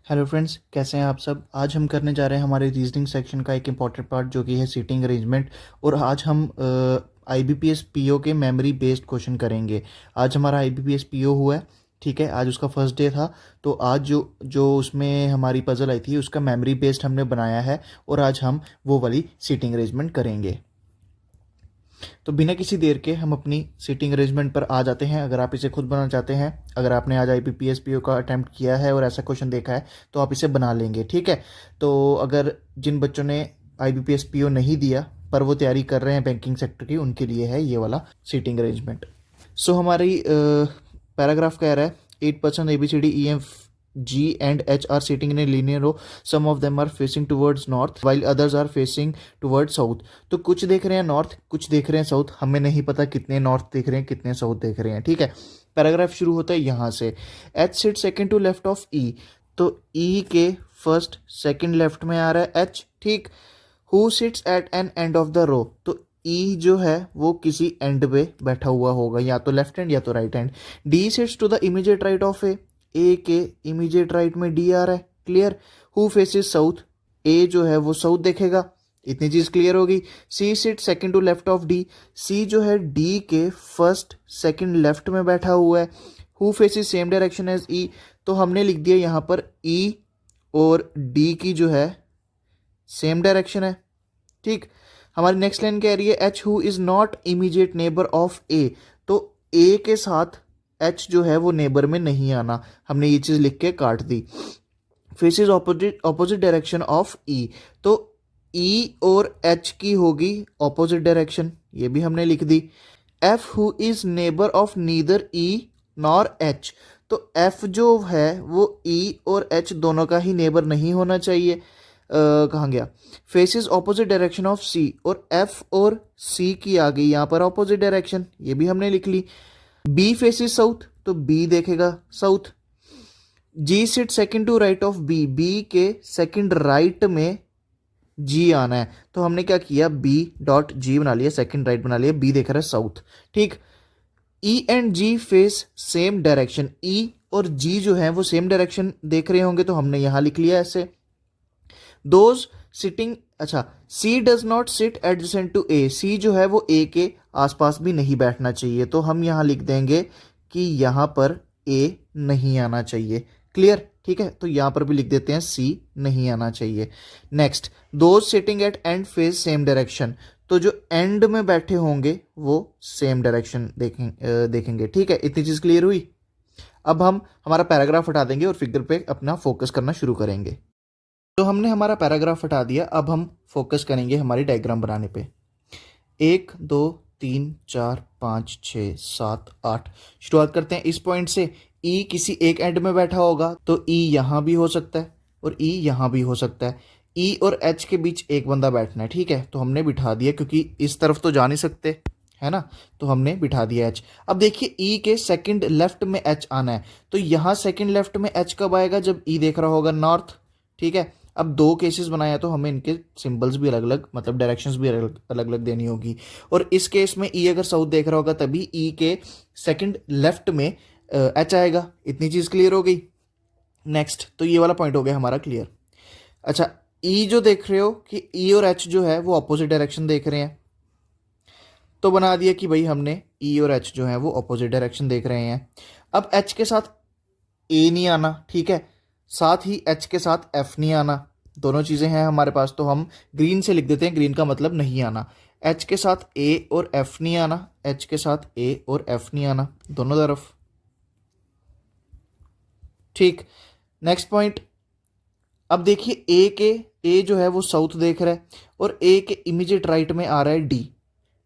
Hello friends, कैसे हैं आप सब। आज हम करने जा रहे हैं हमारे रीजनिंग सेक्शन का एक इम्पॉर्टेंट पार्ट जो कि है सीटिंग अरेंजमेंट। और आज हम आईबीपीएस पीओ के मेमोरी बेस्ड क्वेश्चन करेंगे। आज हमारा आईबीपीएस पीओ हुआ है, ठीक है। आज उसका फर्स्ट डे था, तो आज जो जो उसमें हमारी पजल आई थी उसका मेमोरी बेस्ड हमने बनाया है और आज हम वो वाली सीटिंग अरेंजमेंट करेंगे। तो बिना किसी देर के हम अपनी सीटिंग अरेंजमेंट पर आ जाते हैं। अगर आप इसे खुद बनाना चाहते हैं, अगर आपने आज आईबीपीएस पीओ का अटैम्प्ट किया है और ऐसा क्वेश्चन देखा है तो आप इसे बना लेंगे, ठीक है। तो अगर जिन बच्चों ने आईबीपीएस पीओ नहीं दिया पर वो तैयारी कर रहे हैं बैंकिंग सेक्टर की, उनके लिए है ये वाला सीटिंग अरेंजमेंट। सो हमारी पैराग्राफ कह रहा है 8% ABCD EF G and H are sitting in a linear row. Some of them are facing towards north while others are facing towards south. तो कुछ देख रहे हैं नॉर्थ, कुछ देख रहे हैं साउथ। हमें नहीं पता कितने नॉर्थ देख रहे हैं कितने साउथ देख रहे हैं, ठीक है। पैराग्राफ शुरू होता है यहाँ से, H sit second to left of E। तो E के फर्स्ट सेकंड लेफ्ट में आ रहा है H, ठीक। Who sits at an end of the row. तो ई जो है वो किसी एंड पे बैठा हुआ होगा, या तो लेफ्ट हैंड या तो right hand. D sits to the immediate right of A के इमीडिएट राइट में डी आ रहा है, clear. Who faces south, A जो है वो साउथ देखेगा, इतनी चीज क्लियर होगी। C sit second to left of D, C जो है डी के फर्स्ट सेकंड लेफ्ट में बैठा हुआ है। Who faces same direction as E, तो हमने लिख दिया यहाँ पर ई और डी की जो है सेम डायरेक्शन है, ठीक। हमारी नेक्स्ट लाइन कह रही है H who is not immediate neighbour of A. तो ए के साथ एच जो है वो नेबर में नहीं आना, हमने ये चीज लिख के काट दी। फेसेस ऑपोजिट डायरेक्शन ऑफ ई, तो ई और एच की होगी ऑपोजिट डायरेक्शन, ये भी हमने लिख दी। F who is neighbour of neither E nor H, तो एफ जो है वो ई और एच दोनों का ही नेबर नहीं होना चाहिए। कहाँ गया, फेसेस ऑपोजिट डायरेक्शन ऑफ सी, और एफ और सी की आ गई यहाँ पर ऑपोजिट डायरेक्शन, ये भी हमने लिख ली। बी फेसेस साउथ, तो बी देखेगा south. G sit second to right of B, B के सेकंड राइट में जी आना है, तो हमने क्या किया, बी डॉट जी बना लिया, सेकंड राइट बना लिया, बी देख रहा है साउथ, ठीक। E and G face same direction, E और जी जो है वो सेम डायरेक्शन देख रहे होंगे, तो हमने यहां लिख लिया ऐसे। दोज सिटिंग, अच्छा, C does not sit adjacent to A, C जो है वो ए के आसपास भी नहीं बैठना चाहिए, तो हम यहां लिख देंगे कि यहां पर ए नहीं आना चाहिए, क्लियर, ठीक है। तो यहां पर भी लिख देते हैं सी नहीं आना चाहिए। Next, those sitting at and face same direction, तो जो एंड में बैठे होंगे वो सेम डायरेक्शन देखेंगे, ठीक है। इतनी चीज क्लियर हुई। अब हम हमारा पैराग्राफ हटा देंगे और फिगर पे अपना फोकस करना शुरू करेंगे। तो हमने हमारा पैराग्राफ हटा दिया, अब हम फोकस करेंगे हमारी डायग्राम बनाने पे। 1 2 3 4 5 6 7 8, शुरुआत करते हैं इस पॉइंट से। ई किसी एक एंड में बैठा होगा, तो ई यहां भी हो सकता है और ई यहां भी हो सकता है। ई और एच के बीच एक बंदा बैठना है, ठीक है, तो हमने बिठा दिया, क्योंकि इस तरफ तो जा नहीं सकते, है ना, तो हमने बिठा दिया एच। अब देखिए ई के सेकंड लेफ्ट में एच आना है, तो यहां सेकंड लेफ्ट में एच कब आएगा, जब ई देख रहा होगा नॉर्थ, ठीक है। अब दो केसेस बनाया तो हमें इनके सिंबल्स भी अलग अलग, मतलब डायरेक्शंस भी अलग अलग देनी होगी। और इस केस में ई अगर साउथ देख रहा होगा तभी ई के सेकंड लेफ्ट में एच आएगा, इतनी चीज क्लियर हो गई। नेक्स्ट, तो ये वाला पॉइंट हो गया हमारा क्लियर। अच्छा, ई जो देख रहे हो कि ई और एच जो है वो ऑपोजिट डायरेक्शन देख रहे हैं, तो बना दिया कि भाई हमने ई और एच जो है वो ऑपोजिट डायरेक्शन देख रहे हैं। अब एच के साथ ए नहीं आना, ठीक है, साथ ही एच के साथ एफ नहीं आना, दोनों चीजें हैं हमारे पास, तो हम ग्रीन से लिख देते हैं, ग्रीन का मतलब नहीं आना। एच के साथ ए और एफ नहीं आना, एच के साथ ए और एफ नहीं आना, दोनों तरफ, ठीक। नेक्स्ट पॉइंट, अब देखिए ए जो है वो साउथ देख रहा है और ए के इमीडिएट राइट में आ रहा है डी,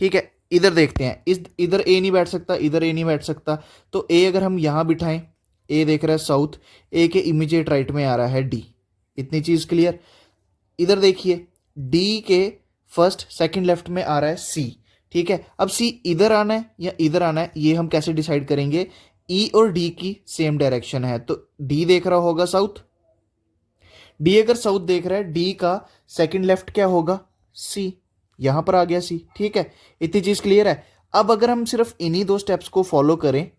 ठीक है। इधर देखते हैं, इधर ए नहीं बैठ सकता, इधर ए नहीं बैठ सकता, तो ए अगर हम यहां बिठाएं, ए देख रहा है साउथ, ए के इमीडिएट राइट में आ रहा है डी, इतनी चीज क्लियर। इधर देखिए, डी के फर्स्ट सेकंड लेफ्ट में आ रहा है सी, ठीक है। अब सी इधर आना है या इधर आना है, ये हम कैसे डिसाइड करेंगे, ई और डी की सेम डायरेक्शन है, तो डी देख रहा होगा साउथ, डी अगर साउथ देख रहा है, डी का सेकंड लेफ्ट क्या होगा, सी, यहां पर आ गया सी, ठीक है। इतनी चीज क्लियर है। अब अगर हम सिर्फ इन्हीं दो स्टेप्स को फॉलो करें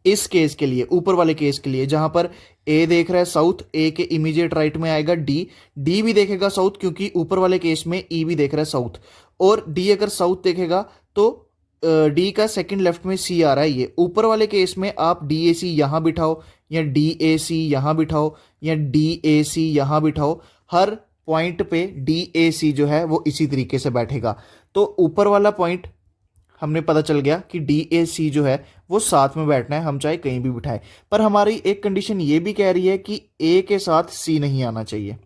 इस केस के लिए, ऊपर वाले केस के लिए, जहां पर ए देख रहा है साउथ, ए के इमीडिएट राइट में आएगा डी, डी भी देखेगा साउथ क्योंकि ऊपर वाले केस में ई भी देख रहा है साउथ, और डी अगर साउथ देखेगा तो डी का सेकंड लेफ्ट में सी आ रहा है। ये ऊपर वाले केस में आप डी ए सी यहां बिठाओ या डी ए सी यहां बिठाओ या डी ए सी यहां बिठाओ, हर पॉइंट पे डी ए सी जो है वो इसी तरीके से बैठेगा। तो ऊपर वाला पॉइंट हमने पता चल गया कि डी ए सी जो है वो साथ में बैठना है, हम चाहे कहीं भी बिठाएं। पर हमारी एक कंडीशन ये भी कह रही है कि ए के साथ सी नहीं आना चाहिए।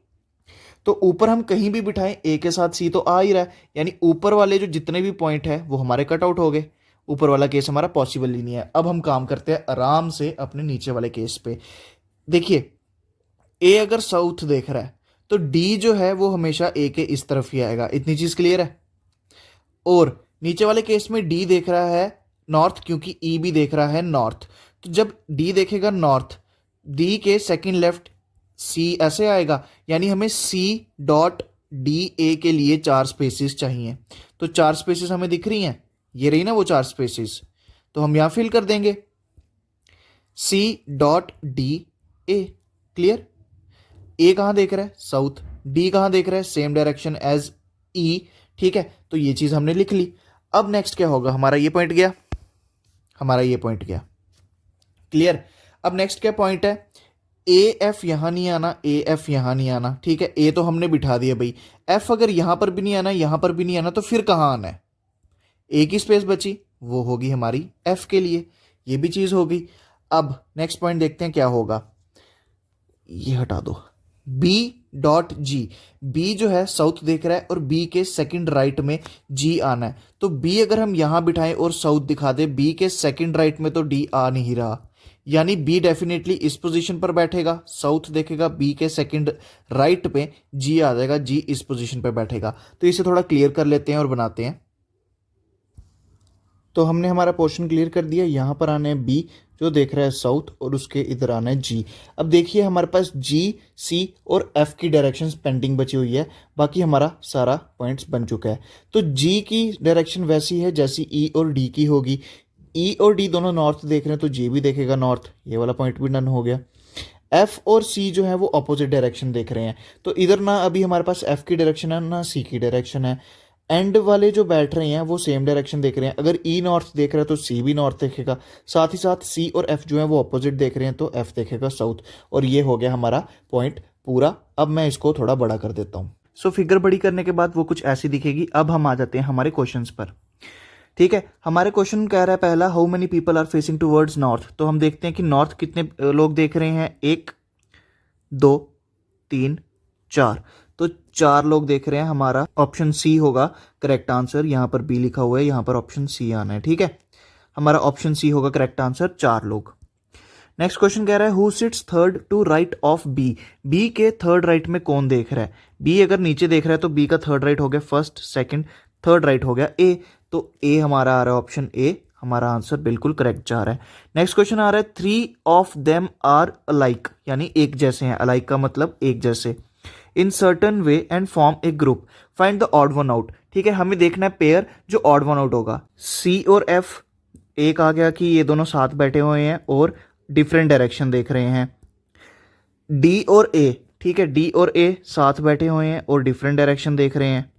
तो ऊपर हम कहीं भी बिठाएं ए के साथ सी तो आ ही रहा है, यानी ऊपर वाले जो जितने भी पॉइंट है वो हमारे कट आउट हो गए। ऊपर वाला केस हमारा पॉसिबल ही नहीं है। अब हम काम करते हैं आराम से अपने नीचे वाले केस पे। देखिए, ए अगर साउथ देख रहा है तो डी जो है वो हमेशा ए के इस तरफ ही आएगा। इतनी चीज क्लियर है। और नीचे वाले केस में डी देख रहा है नॉर्थ क्योंकि ई भी देख रहा है नॉर्थ। तो जब डी देखेगा नॉर्थ, डी के सेकंड लेफ्ट सी ऐसे आएगा, यानी हमें सी डॉट डी ए के लिए 4 स्पेसिस चाहिए। तो 4 स्पेसिस हमें दिख रही हैं, ये रही ना वो 4 स्पेसिस, तो हम यहां फिल कर देंगे C dot D A. Clear. A कहां देख रहा है साउथ, डी कहां देख रहा है सेम डायरेक्शन एज ई। ठीक है, तो ये चीज हमने लिख ली। अब नेक्स्ट क्या होगा, हमारा ये पॉइंट गया, हमारा ये पॉइंट गया। क्लियर। अब नेक्स्ट क्या पॉइंट है, ए एफ यहां नहीं आना, ए एफ यहां नहीं आना। ठीक है, ए तो हमने बिठा दिया भाई, एफ अगर यहां पर भी नहीं आना, यहां पर भी नहीं आना, तो फिर कहां आना है। ए की स्पेस बची, वो होगी हमारी एफ के लिए, ये भी चीज होगी। अब नेक्स्ट पॉइंट देखते हैं क्या होगा, ये हटा दो, बी डॉट जी। बी जो है साउथ देख रहा है और बी के सेकंड राइट में जी आना है। तो बी अगर हम यहां बिठाएं और साउथ दिखा दे, बी के सेकंड राइट में तो डी आ नहीं रहा, यानी बी डेफिनेटली इस पोजीशन पर बैठेगा। साउथ देखेगा, बी के सेकंड राइट पे जी आ जाएगा, जी इस पोजीशन पर बैठेगा। तो इसे थोड़ा क्लियर कर लेते हैं और बनाते हैं। तो हमने हमारा पोर्शन क्लियर कर दिया। यहाँ पर आना है बी जो देख रहा है साउथ और उसके इधर आना है जी। अब देखिए हमारे पास जी, सी और एफ की डायरेक्शंस पेंडिंग बची हुई है, बाकी हमारा सारा पॉइंट्स बन चुका है। तो जी की डायरेक्शन वैसी है जैसी ई और डी की होगी। ई और डी दोनों नॉर्थ देख रहे हैं तो जी भी देखेगा नॉर्थ, ये वाला पॉइंट भी डन हो गया। एफ और सी जो है वो अपोजिट डायरेक्शन देख रहे हैं, तो इधर ना अभी हमारे पास एफ की डायरेक्शन है ना सी की डायरेक्शन है। एंड वाले जो बैठ रहे हैं वो सेम डायरेक्शन देख रहे हैं, अगर ई नॉर्थ देख रहा है तो सी भी नॉर्थ देखेगा, साथ ही साथ सी और एफ जो है वो अपोजिट देख रहे हैं तो एफ देखेगा साउथ। और ये हो गया हमारा पॉइंट पूरा। अब मैं इसको थोड़ा बड़ा कर देता हूँ। सो फिगर बड़ी करने के बाद वो कुछ ऐसी दिखेगी। अब हम आ जाते हैं हमारे क्वेश्चंस पर। ठीक है, हमारे क्वेश्चन कह रहा है पहला, how many people are facing towards north. तो हम देखते हैं कि नॉर्थ कितने लोग देख रहे हैं, 1 2 3 4। तो 4 लोग देख रहे हैं, हमारा ऑप्शन सी होगा करेक्ट आंसर। यहां पर बी लिखा हुआ है, यहां पर ऑप्शन सी आना है। ठीक है, हमारा ऑप्शन सी होगा करेक्ट आंसर, 4 लोग। नेक्स्ट क्वेश्चन कह रहा है who sits third to right of B. B के थर्ड राइट में कौन देख रहा है। बी अगर नीचे देख रहा है तो बी का थर्ड राइट हो गया फर्स्ट, सेकंड, थर्ड राइट हो गया ए। तो ए हमारा आ रहा है ऑप्शन ए, हमारा आंसर बिल्कुल करेक्ट जा रहा है। नेक्स्ट क्वेश्चन आ रहा है 3 ऑफ देम आर अलाइक, यानी एक जैसे हैं। अलाइक का मतलब एक जैसे। In certain way and form A group, find the odd one out. ठीक है, हमें देखना है पेयर जो ऑड वन आउट होगा। सी और एफ, एक आ गया कि ये दोनों साथ बैठे हुए हैं और डिफरेंट डायरेक्शन देख रहे हैं। डी और ए, ठीक है, डी और ए साथ बैठे हुए हैं और डिफरेंट डायरेक्शन देख रहे हैं।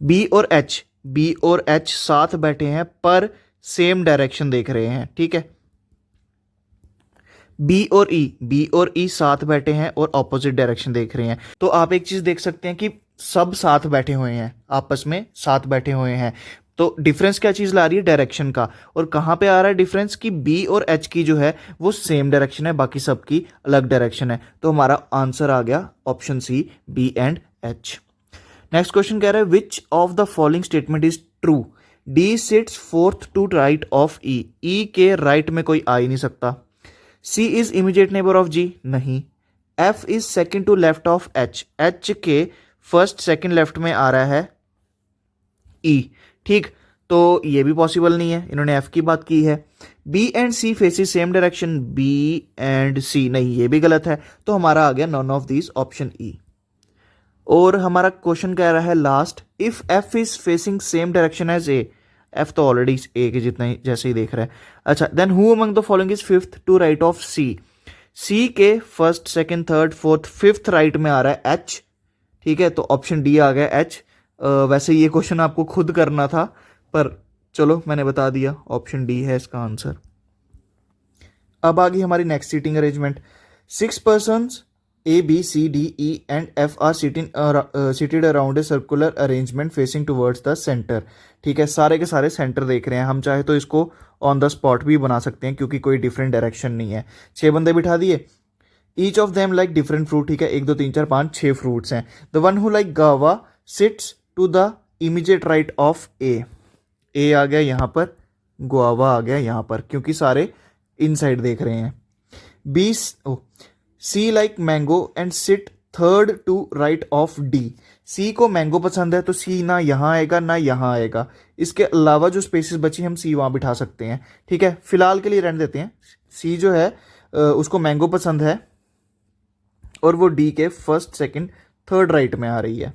बी और एच, बी और एच साथ बैठे हैं पर सेम डायरेक्शन देख रहे हैं। ठीक है, बी और ई, बी और ई साथ बैठे हैं और ऑपोजिट डायरेक्शन देख रहे हैं। तो आप एक चीज देख सकते हैं कि सब साथ बैठे हुए हैं, आपस में साथ बैठे हुए हैं। तो डिफरेंस क्या चीज ला रही है, डायरेक्शन का। और कहां पे आ रहा है डिफरेंस, कि बी और एच की जो है वो सेम डायरेक्शन है, बाकी सबकी अलग डायरेक्शन है। तो हमारा आंसर आ गया option C, B and H. Next question कह रहा है which of the following statement is true. D sits fourth to right of E, E के राइट में कोई आ ही नहीं सकता। C is immediate neighbour of G, नहीं। F is second to left of H, H के फर्स्ट सेकेंड लेफ्ट में आ रहा है ई। ठीक, तो ये भी पॉसिबल नहीं है, इन्होंने एफ की बात की है। B and C faces same direction, B and C, नहीं ये भी गलत है। तो हमारा आ गया none of these, option E. और हमारा क्वेश्चन कह रहा है last, if F is facing same direction as A, F तो ऑलरेडी ए के जितना ही जैसे ही देख रहा है। अच्छा, then who among the following is fifth to right of C. C के first second third fourth fifth right में आ रहा है एच, ठीक है, तो ऑप्शन डी आ गया एच। वैसे ये क्वेश्चन आपको खुद करना था, पर चलो मैंने बता दिया, ऑप्शन डी है इसका आंसर। अब आ गई हमारी next seating arrangement. 6 persons A, B, C, D, E and F are seated around a circular arrangement facing towards the center। ठीक है, सारे के सारे सेंटर देख रहे हैं। हम चाहे तो इसको ऑन द स्पॉट भी बना सकते हैं क्योंकि कोई डिफरेंट डायरेक्शन नहीं है। 6 बंदे बिठा दिए, each of them like different fruit. ठीक है, 1 2 3 4 5 6 फ्रूट्स हैं। The one who like guava sits to the immediate right of A आ गया यहाँ पर, गुआवा आ गया यहाँ पर, क्योंकि सारे इनसाइड देख रहे हैं। B C like mango and sit third to right of D. C को मैंगो पसंद है तो सी ना यहाँ आएगा ना यहाँ आएगा। इसके अलावा जो स्पेसेस बची हम सी वहाँ बिठा सकते हैं। ठीक है, फिलहाल के लिए रहने देते हैं। सी जो है उसको मैंगो पसंद है और वो डी के फर्स्ट सेकंड थर्ड राइट में आ रही है।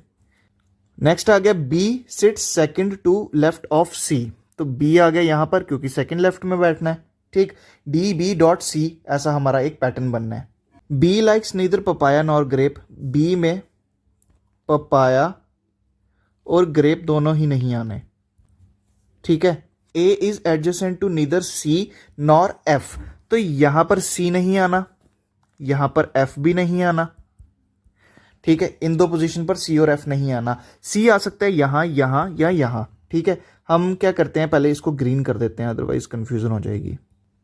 नेक्स्ट आ गया B sit second to left of C. तो बी आ गया यहाँ पर क्योंकि सेकंड लेफ्ट में बैठना है। ठीक, डी बी डॉट सी ऐसा हमारा एक पैटर्न बनना है। B likes neither papaya nor grape. B में पपाया और ग्रेप दोनों ही नहीं आने। ठीक है, A is adjacent to neither C nor F. तो यहां पर सी नहीं आना, यहां पर एफ भी नहीं आना। ठीक है, इन दो पोजीशन पर सी और एफ नहीं आना। सी आ सकता है यहां, यहां या यहां। ठीक है, हम क्या करते हैं, पहले इसको ग्रीन कर देते हैं, अदरवाइज कंफ्यूजन हो जाएगी।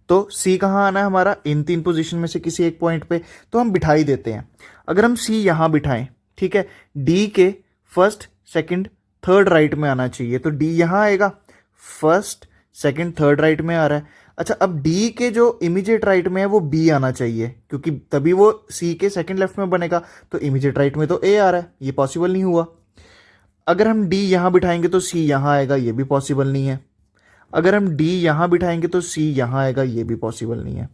तो सी कहाँ आना है हमारा, इन 3 पोजीशन में से किसी एक पॉइंट पे, तो हम बिठा ही देते हैं। अगर हम सी यहां बिठाएं, ठीक है, डी के फर्स्ट सेकंड थर्ड राइट में आना चाहिए, तो डी यहां आएगा, फर्स्ट सेकंड थर्ड राइट में आ रहा है। अच्छा, अब डी के जो इमीडिएट राइट में है वो बी आना चाहिए, क्योंकि तभी वो सी के सेकंड लेफ्ट में बनेगा। तो इमीडिएट राइट में तो ए आ रहा है, ये पॉसिबल नहीं हुआ। अगर हम डी यहां बिठाएंगे तो सी यहां आएगा, ये भी पॉसिबल नहीं है। अगर हम डी यहां बिठाएंगे तो सी यहां आएगा, ये भी पॉसिबल नहीं है।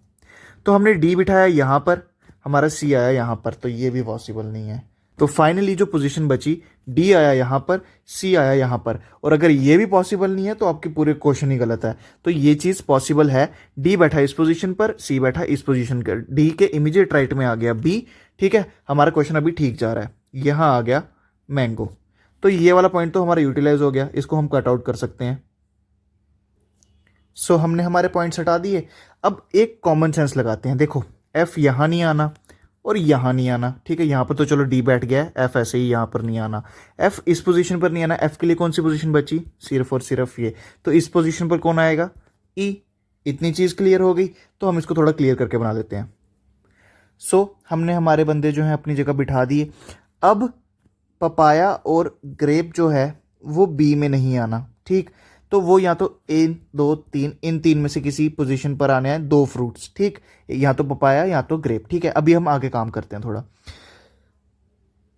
तो हमने डी बिठाया यहां पर, हमारा सी आया यहां पर, तो ये भी पॉसिबल नहीं है। तो फाइनली जो पोजीशन बची, डी आया यहां पर, सी आया यहां पर। और अगर ये भी पॉसिबल नहीं है तो आपकी पूरे क्वेश्चन ही गलत है। तो ये चीज़ पॉसिबल है, डी बैठा इस पोजीशन पर, सी बैठा इस पोजीशन पर, डी के इमीडिएट राइट में आ गया बी। ठीक है, हमारा क्वेश्चन अभी ठीक जा रहा है। यहां आ गया मैंगो, तो ये वाला पॉइंट तो हमारा यूटिलाइज हो गया, इसको हम कट आउट कर सकते हैं। सो हमने हमारे पॉइंट्स हटा दिए। अब एक कॉमन सेंस लगाते हैं। देखो, एफ यहाँ नहीं आना और यहाँ नहीं आना। ठीक है, यहाँ पर तो चलो डी बैठ गया है, एफ ऐसे ही यहाँ पर नहीं आना। एफ इस पोजीशन पर नहीं आना। एफ के लिए कौन सी पोजीशन बची, सिर्फ और सिर्फ ये। तो इस पोजीशन पर कौन आएगा, ई। इतनी चीज़ क्लियर हो गई, तो हम इसको थोड़ा क्लियर करके बना देते हैं। सो हमने हमारे बंदे जो हैं अपनी जगह बिठा दिए। अब पपाया और ग्रेप जो है वो बी में नहीं आना। ठीक, तो वो या तो 1 2 3 इन 3 में से किसी पोजीशन पर आने हैं 2 फ्रूट्स। ठीक, या तो पपाया या तो ग्रेप। ठीक है, अभी हम आगे काम करते हैं थोड़ा।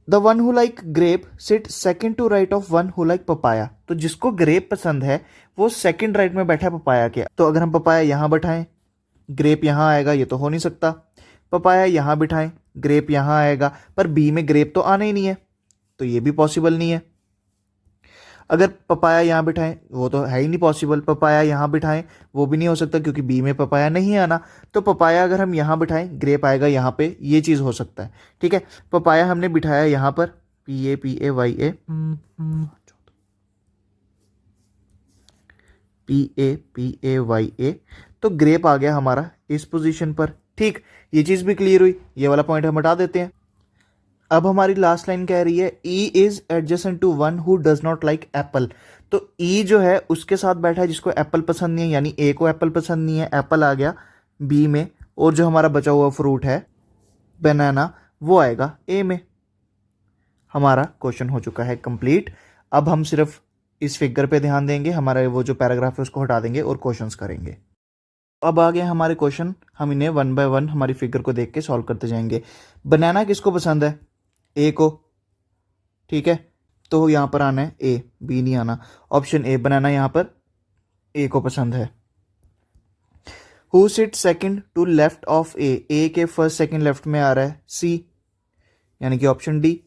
The one who like grape sit second to right of one who like papaya. तो जिसको ग्रेप पसंद है वो सेकंड राइट में बैठा है पपाया के। तो अगर हम पपाया यहां बैठाएं, ग्रेप यहां आएगा, ये तो हो नहीं सकता। पपाया यहां बिठाएं, ग्रेप यहां आएगा, पर बी में ग्रेप तो आना ही नहीं है, तो ये भी पॉसिबल नहीं है। अगर पपाया यहाँ बिठाएं, वो तो है ही नहीं पॉसिबल। पपाया यहाँ बिठाएं, वो भी नहीं हो सकता क्योंकि बी में पपाया नहीं आना। तो पपाया अगर हम यहाँ बिठाएं, ग्रेप आएगा यहाँ पे, ये चीज़ हो सकता है। ठीक है, पपाया हमने बिठाया यहाँ पर, PAPAYA, PAPAYA, तो ग्रेप आ गया हमारा इस पोजीशन पर। ठीक, ये चीज़ भी क्लियर हुई, ये वाला पॉइंट हम हटा देते हैं। अब हमारी लास्ट लाइन कह रही है E is adjacent to one who does not like apple. तो ई जो है उसके साथ बैठा है जिसको एप्पल पसंद नहीं है, यानी ए को एप्पल पसंद नहीं है, एप्पल आ गया बी में, और जो हमारा बचा हुआ फ्रूट है बनाना वो आएगा ए में। हमारा क्वेश्चन हो चुका है कंप्लीट। अब हम सिर्फ इस फिगर पे ध्यान देंगे, हमारा वो जो पैराग्राफ है उसको हटा देंगे और क्वेश्चंस करेंगे। अब आ गए हमारे क्वेश्चन, हम इन्हें 1 बाय 1 हमारी फिगर को देख के सॉल्व करते जाएंगे। बनाना किसको पसंद है, ए को। ठीक है, तो यहाँ पर आना है ए, बी नहीं आना। ऑप्शन ए बनाना यहाँ पर ए को पसंद है। Who sit second to left of A के फर्स्ट सेकंड लेफ्ट में आ रहा है सी, यानी कि ऑप्शन डी।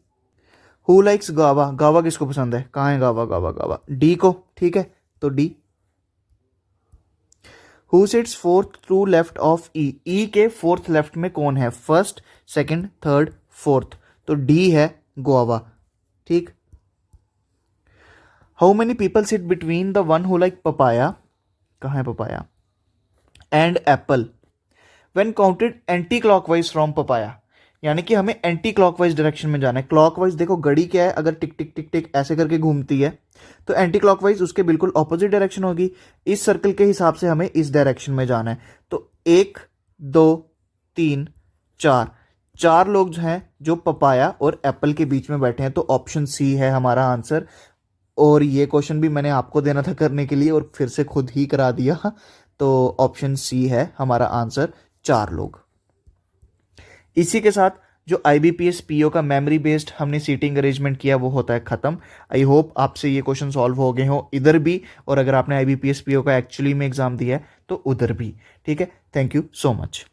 हु लाइक्स गावा, गावा किसको पसंद है, कहाँ है गावा, गावा गावा डी को। ठीक है, तो D. Who sits fourth to left of E, E के फोर्थ लेफ्ट में कौन है, फर्स्ट, सेकंड, थर्ड, फोर्थ, तो डी है गुआवा, ठीक। How many people sit between the one who like papaya, कहाँ है papaya, and apple when counted anticlockwise from papaya, यानी कि हमें एंटी क्लॉकवाइज डायरेक्शन में जाना है। क्लॉकवाइज देखो घड़ी क्या है, अगर टिक टिक टिक टिक ऐसे करके घूमती है तो एंटी क्लॉकवाइज उसके बिल्कुल ऑपोजिट डायरेक्शन होगी। इस सर्कल के हिसाब से हमें इस डायरेक्शन में जाना है। तो 1 2 3 4, 4 लोग जो हैं जो पपाया और एप्पल के बीच में बैठे हैं, तो ऑप्शन सी है हमारा आंसर। और ये क्वेश्चन भी मैंने आपको देना था करने के लिए और फिर से खुद ही करा दिया, तो ऑप्शन सी है हमारा आंसर, 4 लोग। इसी के साथ जो IBPS PO का मेमोरी बेस्ड हमने सीटिंग अरेंजमेंट किया वो होता है खत्म। आई होप आपसे ये क्वेश्चन सॉल्व हो गए हो इधर भी, और अगर आपने IBPS PO का एक्चुअली में एग्जाम दिया है तो उधर भी, ठीक है। Thank you so much.